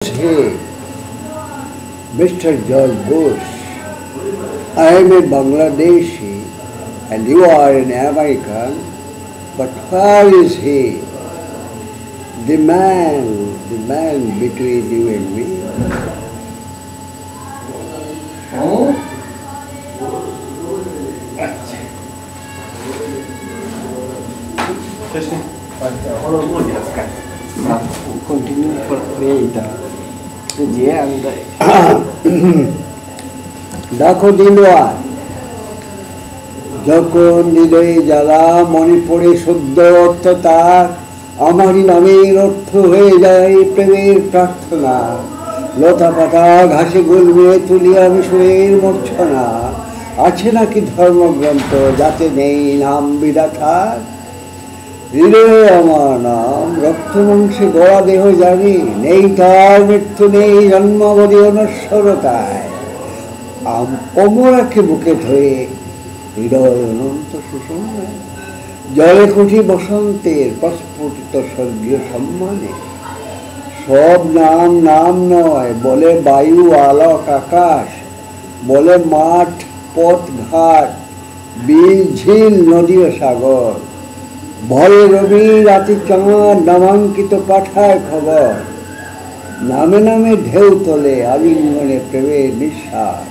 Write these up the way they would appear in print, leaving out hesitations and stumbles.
Hey, Mr. George Bush, I am a Bangladeshi and you are an American, but where is he? The man between you and me. Continue for later. দেখো দিলওয়া যখন হৃদয়ে জ্বালা মনে পড়ে সদ্য অর্থ তার আমারই নামের অর্থ হয়ে যায় প্রেমের প্রার্থনা লতা পাতা ঘাসে গুলমে তুলিয়া মিশরের মূর্ছনা আছে নাকি ধর্মগ্রন্থ যাতে নেই নাম বিধাতার হৃদয়ে আমার নাম রক্ত মাংসে গড়া দেহ জানি নেই তার মৃত্যু নেই জন্মাবধি অনশ্বরতায় অমরাকে বুকে ধরে হৃদয় অনন্ত সুষমায় জলে কুঠি বসন্তের প্রস্ফুটিত স্বর্গীয় সম্মানে সব নাম নাম নয় বলে বায়ু আলোক আকাশ বলে মাঠ পথ ঘাট বিল ঝিল নদী ও সাগর ভয়ে রবি রাতে চাঁদ নামাঙ্কিত পাঠায় খবর নামে নামে ঢেউ তোলে আলিঙ্গনে প্রেমের নিঃশ্বাস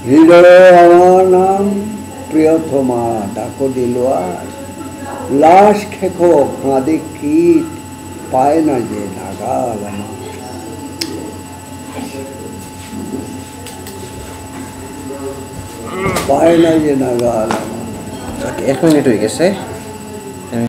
হৃদয়ে আমার নাম প্রিয়তমা ডাকো দিলওয়ার লাশ খেকো কাঁদে কীট পায় না যে নাগাল আমার পায় না যে নাগাল আমার 1 মিনিট হয়ে গেছে।